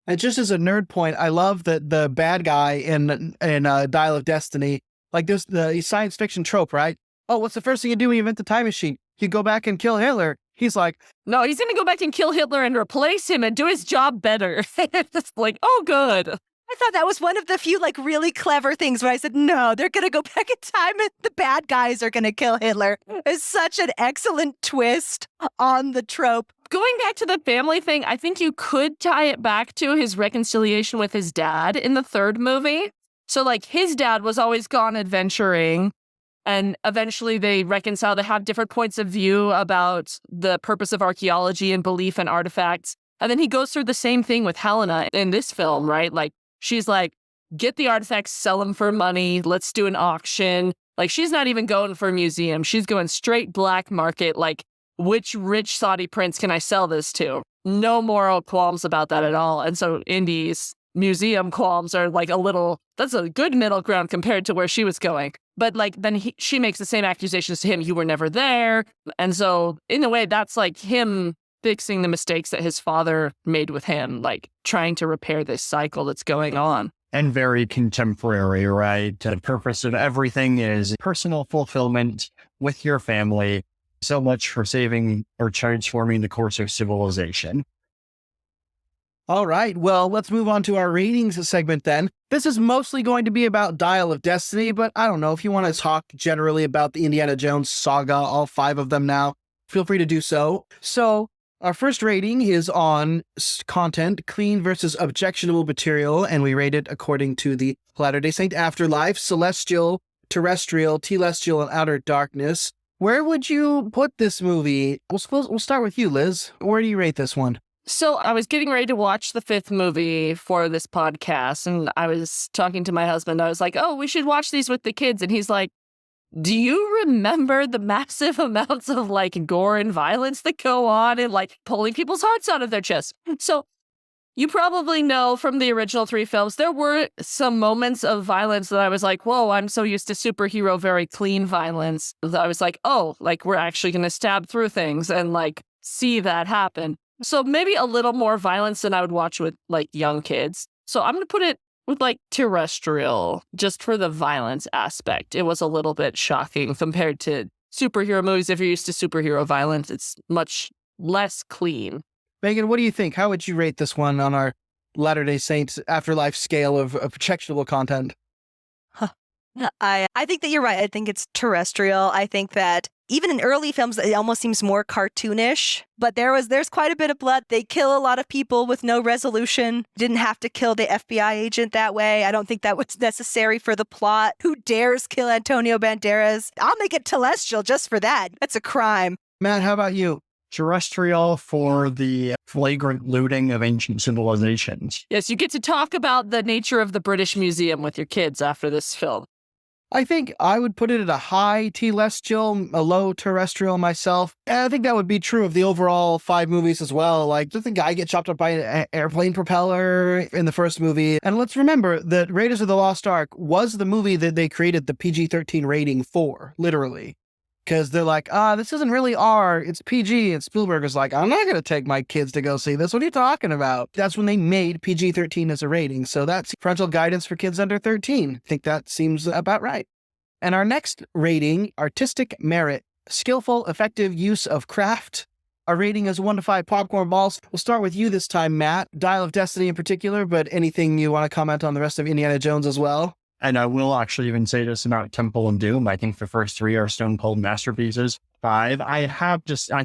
And just as a nerd point, I love that the bad guy in Dial of Destiny, like there's the science fiction trope, right? Oh, what's the first thing you do when you invent the time machine? You go back and kill Hitler. He's like, no, he's going to go back and kill Hitler and replace him and do his job better. It's like, oh, good. I thought that was one of the few like really clever things when I said, no, they're going to go back in time and the bad guys are going to kill Hitler. It's such an excellent twist on the trope. Going back to the family thing, I think you could tie it back to his reconciliation with his dad in the third movie. So like his dad was always gone adventuring and eventually they reconcile. They have different points of view about the purpose of archaeology and belief in artifacts. And then he goes through the same thing with Helena in this film, right? Like she's like, get the artifacts, sell them for money. Let's do an auction. Like she's not even going for a museum. She's going straight black market. Like which rich Saudi prince can I sell this to? No moral qualms about that at all. And so Indy's museum qualms are like that's a good middle ground compared to where she was going. But like then she makes the same accusations to him. You were never there. And so in a way, that's like him fixing the mistakes that his father made with him, like trying to repair this cycle that's going on. And very contemporary, right? The purpose of everything is personal fulfillment with your family. So much for saving or transforming the course of civilization. All right, well, let's move on to our ratings segment then. This is mostly going to be about Dial of Destiny, but I don't know if you want to talk generally about the Indiana Jones saga, all 5 of them now, feel free to do so. So our first rating is on content, clean versus objectionable material, and we rate it according to the Latter-day Saint Afterlife, Celestial, Terrestrial, Telestial, and Outer Darkness. Where would you put this movie? We'll start with you, Liz. Where do you rate this one? So I was getting ready to watch the 5th movie for this podcast, and I was talking to my husband. I was like, oh, we should watch these with the kids. And he's like, do you remember the massive amounts of like gore and violence that go on and like pulling people's hearts out of their chests? So you probably know from the original 3 films, there were some moments of violence that I was like, whoa, I'm so used to superhero, very clean violence. That I was like, oh, like we're actually going to stab through things and like see that happen. So maybe a little more violence than I would watch with like young kids. So I'm going to put it with like Terrestrial, just for the violence aspect. It was a little bit shocking compared to superhero movies. If you're used to superhero violence, it's much less clean. Megan, what do you think? How would you rate this one on our Latter-day Saints Afterlife scale of objectionable content? I think that you're right. I think it's Terrestrial. I think that even in early films, it almost seems more cartoonish, but there's quite a bit of blood. They kill a lot of people with no resolution. Didn't have to kill the FBI agent that way. I don't think that was necessary for the plot. Who dares kill Antonio Banderas? I'll make it Telestial just for that. That's a crime. Matt, how about you? Terrestrial for the flagrant looting of ancient civilizations. Yes, you get to talk about the nature of the British Museum with your kids after this film. I think I would put it at a high Telestial, a low Terrestrial myself. And I think that would be true of the overall 5 movies as well. Like, does the guy get chopped up by an airplane propeller in the first movie? And let's remember that Raiders of the Lost Ark was the movie that they created the PG-13 rating for, literally. Because they're like, this isn't really R, it's PG. And Spielberg is like, I'm not going to take my kids to go see this. What are you talking about? That's when they made PG-13 as a rating. So that's parental guidance for kids under 13. I think that seems about right. And our next rating, artistic merit, skillful, effective use of craft. Our rating is 1 to 5 popcorn balls. We'll start with you this time, Matt. Dial of Destiny in particular, but anything you want to comment on the rest of Indiana Jones as well? And I will actually even say this about Temple of Doom. I think the first 3 are stone cold masterpieces. 5, I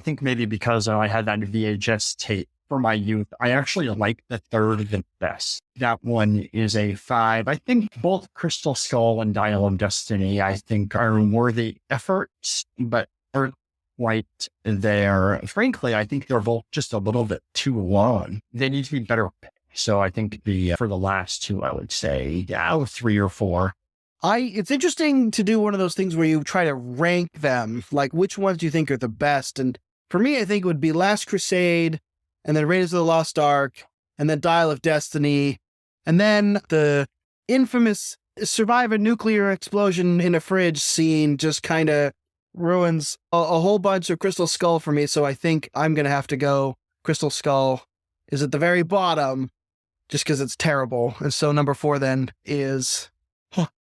think maybe because I had that VHS tape for my youth, I actually like the third the best. That one is a 5. I think both Crystal Skull and Dial of Destiny, I think, are worthy efforts, but aren't quite there. Frankly, I think they're both just a little bit too long. They need to be better. So I think for the last 2, I would say 3 or 4. It's interesting to do one of those things where you try to rank them, like which ones do you think are the best? And for me, I think it would be Last Crusade, and then Raiders of the Lost Ark, and then Dial of Destiny, and then the infamous survive a nuclear explosion in a fridge scene just kind of ruins a whole bunch of Crystal Skull for me. So I think I'm going to have to go Crystal Skull is at the very bottom, just because it's terrible. And so number 4 then is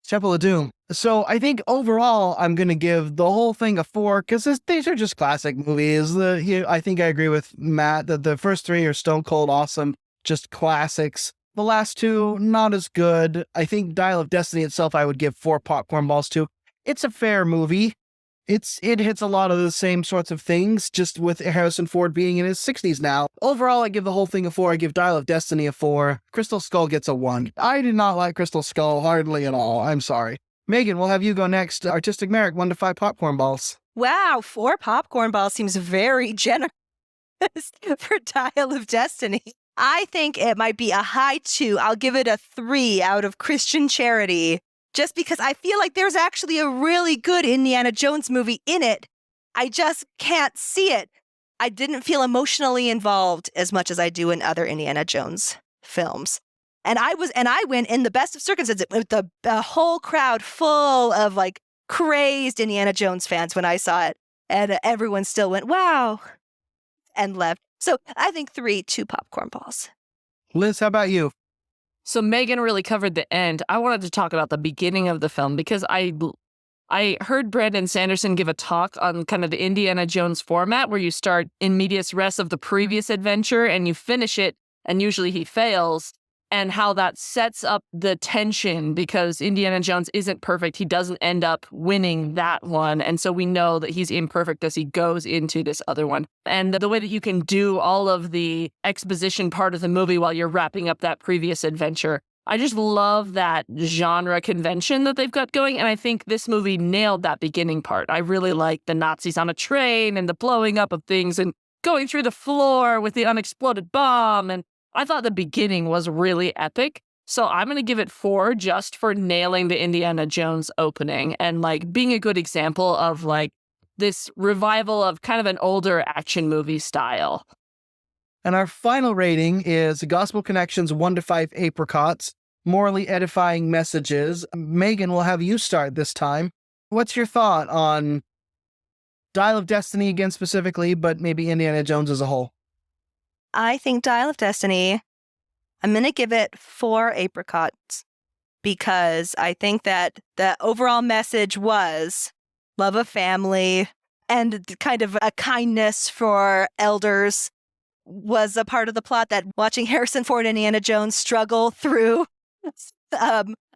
Temple of Doom. So I think overall, I'm going to give the whole thing a 4, because these are just classic movies. I think I agree with Matt that the first 3 are stone cold awesome, just classics. The last two, not as good. I think Dial of Destiny itself, I would give 4 popcorn balls to. It's a fair movie. It hits a lot of the same sorts of things, just with Harrison Ford being in his 60s now. Overall, I give the whole thing a 4. I give Dial of Destiny a 4. Crystal Skull gets a 1. I did not like Crystal Skull hardly at all. I'm sorry. Megan, we'll have you go next. Artistic Merit, 1 to 5 popcorn balls. Wow, 4 popcorn balls seems very generous for Dial of Destiny. I think it might be a high 2. I'll give it a 3 out of Christian charity, just because I feel like there's actually a really good Indiana Jones movie in it. I just can't see it. I didn't feel emotionally involved as much as I do in other Indiana Jones films. And I went in the best of circumstances with the whole crowd full of like crazed Indiana Jones fans when I saw it. And everyone still went, wow, and left. So I think 3, 2 popcorn balls. Liz, how about you? So Megan really covered the end. I wanted to talk about the beginning of the film because I heard Brandon Sanderson give a talk on kind of the Indiana Jones format where you start in medias res of the previous adventure and you finish it, and usually he fails, and how that sets up the tension because Indiana Jones isn't perfect. He doesn't end up winning that one. And so we know that he's imperfect as he goes into this other one. And the way that you can do all of the exposition part of the movie while you're wrapping up that previous adventure. I just love that genre convention that they've got going. And I think this movie nailed that beginning part. I really like the Nazis on a train and the blowing up of things and going through the floor with the unexploded bomb. And I thought the beginning was really epic. So I'm going to give it 4 just for nailing the Indiana Jones opening and like being a good example of like this revival of kind of an older action movie style. And our final rating is Gospel Connections 1 to 5 apricots, morally edifying messages. Megan, we'll have you start this time. What's your thought on Dial of Destiny again specifically, but maybe Indiana Jones as a whole? I think Dial of Destiny, I'm going to give it 4 apricots because I think that the overall message was love of family and kind of a kindness for elders was a part of the plot that watching Harrison Ford and Indiana Jones struggle through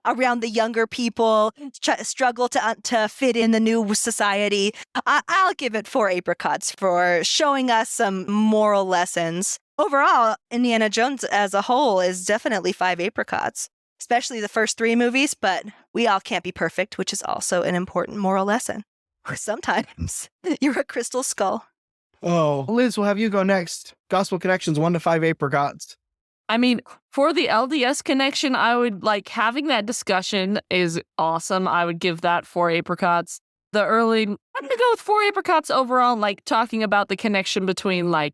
around the younger people, struggle to fit in the new society. I'll give it 4 apricots for showing us some moral lessons. Overall, Indiana Jones as a whole is definitely 5 apricots, especially the first 3 movies, but we all can't be perfect, which is also an important moral lesson. Sometimes you're a crystal skull. Oh, Liz, we'll have you go next. Gospel Connections 1 to 5 apricots. I mean, for the LDS connection, I would like having that discussion is awesome. I would give that 4 apricots. I'm going to go with 4 apricots overall, like talking about the connection between like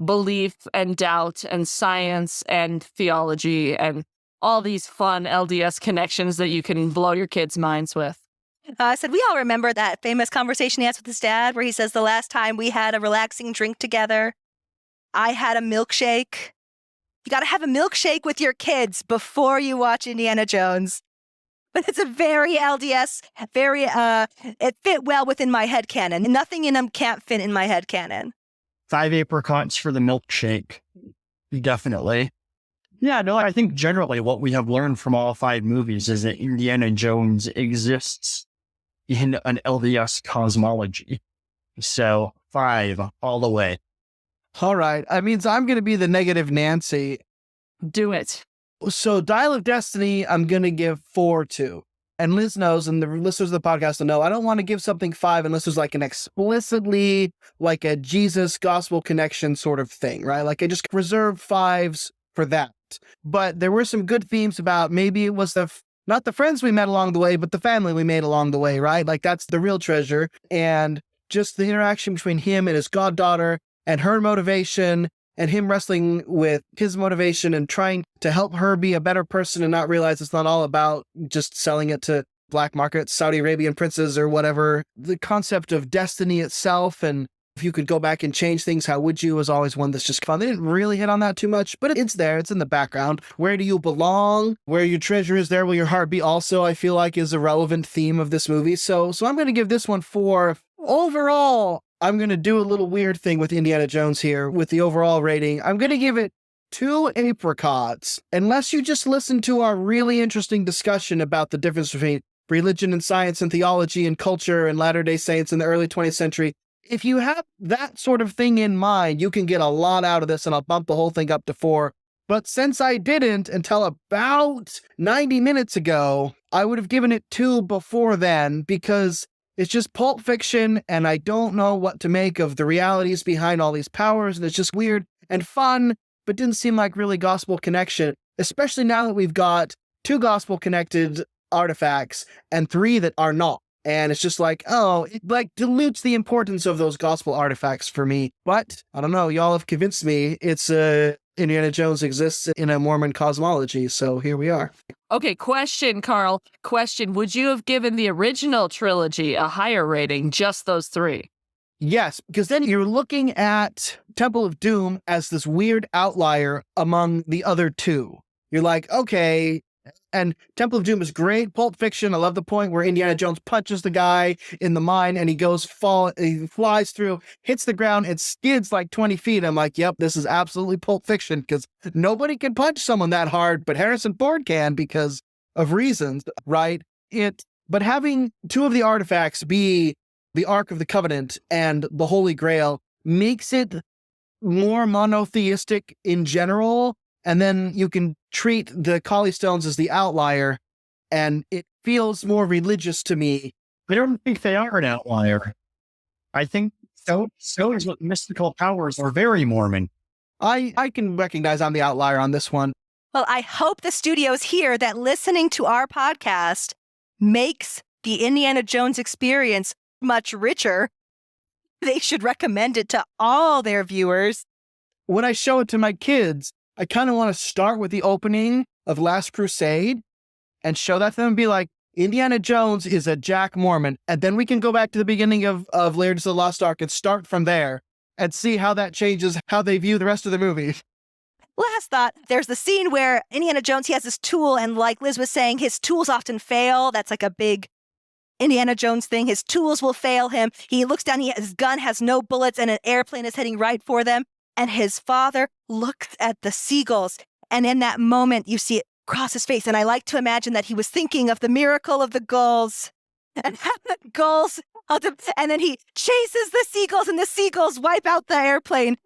belief and doubt and science and theology and all these fun LDS connections that you can blow your kids' minds with. I said, we all remember that famous conversation he has with his dad where he says the last time we had a relaxing drink together, I had a milkshake. You got to have a milkshake with your kids before you watch Indiana Jones. But it's a very LDS, it fit well within my headcanon. Nothing in them can't fit in my headcanon. 5 apricots for the milkshake. Definitely. Yeah, no, I think generally what we have learned from all 5 movies is that Indiana Jones exists in an LDS cosmology. So 5 all the way. All right. I mean, I'm going to be the negative Nancy. Do it. So Dial of Destiny, I'm going to give 4 to. And Liz knows, and the listeners of the podcast will know, I don't want to give something 5 unless there's like an explicitly like a Jesus gospel connection sort of thing, right? Like I just reserve 5s for that. But there were some good themes about maybe it was not the friends we met along the way, but the family we made along the way, right? Like that's the real treasure. And just the interaction between him and his goddaughter and her motivation and him wrestling with his motivation and trying to help her be a better person and not realize it's not all about just selling it to black market Saudi Arabian princes or whatever. The concept of destiny itself, and if you could go back and change things, how would you, was always one that's just fun. They didn't really hit on that too much, but it's there. It's in the background. Where do you belong? Where your treasure is, there will your heart be also, I feel like, is a relevant theme of this movie. So I'm going to give this one 4. Overall, I'm going to do a little weird thing with Indiana Jones here with the overall rating. I'm going to give it 2 apricots. Unless you just listen to our really interesting discussion about the difference between religion and science and theology and culture and Latter-day Saints in the early 20th century, if you have that sort of thing in mind, you can get a lot out of this, and I'll bump the whole thing up to 4. But since I didn't until about 90 minutes ago, I would have given it 2 before then, because it's just Pulp Fiction, and I don't know what to make of the realities behind all these powers, and it's just weird and fun, but didn't seem like really gospel connection, especially now that we've got 2 gospel-connected artifacts and 3 that are not. And it's just like, oh, it like dilutes the importance of those gospel artifacts for me. But I don't know, y'all have convinced me it's Indiana Jones exists in a Mormon cosmology, so here we are. Okay, question, Carl. Question, would you have given the original trilogy a higher rating, just those 3? Yes, because then you're looking at Temple of Doom as this weird outlier among the other 2. You're like, okay, and Temple of Doom is great. Pulp Fiction, I love the point where Indiana Jones punches the guy in the mine and he flies through, hits the ground, and skids like 20 feet. I'm like, yep, this is absolutely Pulp Fiction, because nobody can punch someone that hard, but Harrison Ford can because of reasons, right? But having 2 of the artifacts be the Ark of the Covenant and the Holy Grail makes it more monotheistic in general. And then you can treat the Kali Stones as the outlier, and it feels more religious to me. I don't think they are an outlier. I think stones with mystical powers are very Mormon. I can recognize I'm the outlier on this one. Well, I hope the studios hear that listening to our podcast makes the Indiana Jones experience much richer. They should recommend it to all their viewers. When I show it to my kids, I kind of want to start with the opening of Last Crusade and show that to them and be like, Indiana Jones is a Jack Mormon. And then we can go back to the beginning of Raiders of the Lost Ark and start from there and see how that changes how they view the rest of the movie. Last thought, there's the scene where Indiana Jones, he has this tool, and like Liz was saying, his tools often fail. That's like a big Indiana Jones thing. His tools will fail him. He looks down, his gun has no bullets, and an airplane is heading right for them. And his father looks at the seagulls, and in that moment, you see it cross his face. And I like to imagine that he was thinking of the miracle of the gulls, and how the gulls, and then he chases the seagulls, and the seagulls wipe out the airplane.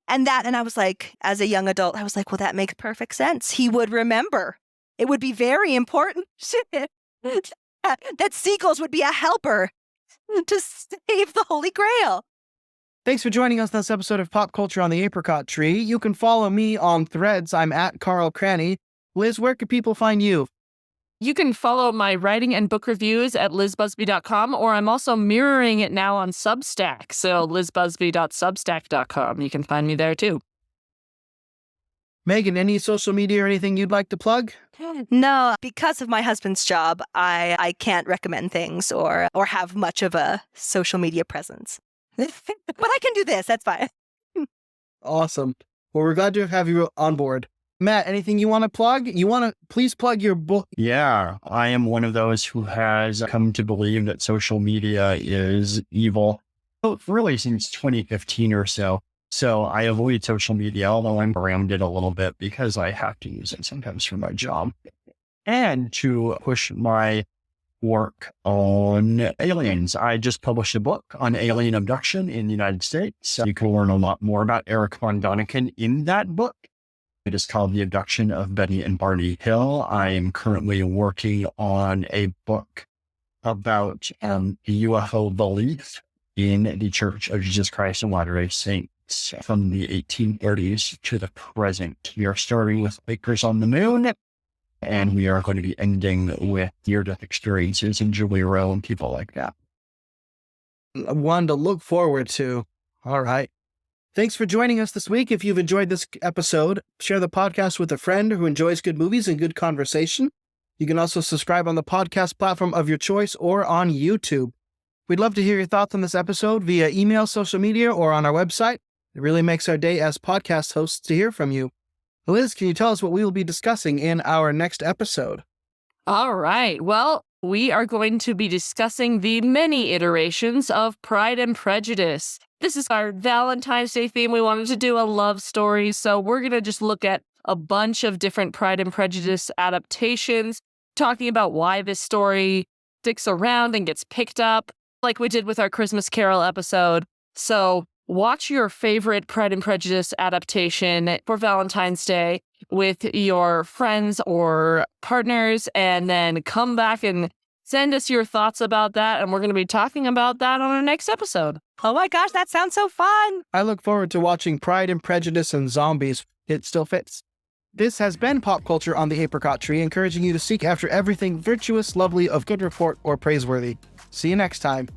And I was like, as a young adult, I was like, well, that makes perfect sense. He would remember. It would be very important that seagulls would be a helper to save the Holy Grail. Thanks for joining us on this episode of Pop Culture on the Apricot Tree. You can follow me on Threads. I'm at Carl Cranney. Liz, where can people find you? You can follow my writing and book reviews at lizbusby.com, or I'm also mirroring it now on Substack. So lizbusby.substack.com. You can find me there too. Megan, any social media or anything you'd like to plug? No, because of my husband's job, I can't recommend things or have much of a social media presence. But I can do this. That's fine. Awesome. Well, we're glad to have you on board. Matt, anything you want to plug? You want to please plug your book? Yeah, I am one of those who has come to believe that social media is evil. Really since 2015 or so. So I avoid social media, although I'm around it a little bit because I have to use it sometimes for my job. And to push my work on aliens. I just published a book on alien abduction in the United States. You can learn a lot more about Eric von Däniken in that book. It is called The Abduction of Betty and Barney Hill. I am currently working on a book about UFO belief in the Church of Jesus Christ of Latter-day Saints from the 1830s to the present. We are starting with Lakers on the Moon, and we are going to be ending with near-death experiences in Julia Rowe and people like that. One to look forward to. All right. Thanks for joining us this week. If you've enjoyed this episode, share the podcast with a friend who enjoys good movies and good conversation. You can also subscribe on the podcast platform of your choice or on YouTube. We'd love to hear your thoughts on this episode via email, social media, or on our website. It really makes our day as podcast hosts to hear from you. Liz, can you tell us what we will be discussing in our next episode? All right. Well, we are going to be discussing the many iterations of Pride and Prejudice. This is our Valentine's Day theme. We wanted to do a love story, so we're going to just look at a bunch of different Pride and Prejudice adaptations, talking about why this story sticks around and gets picked up, like we did with our Christmas Carol episode. So watch your favorite Pride and Prejudice adaptation for Valentine's Day with your friends or partners, and then come back and send us your thoughts about that, and we're going to be talking about that on our next episode. Oh my gosh, that sounds so fun. I look forward to watching Pride and Prejudice and Zombies. It still fits. This has been Pop Culture on the Apricot Tree, encouraging you to seek after everything virtuous, lovely, of good report, or praiseworthy. See you next time.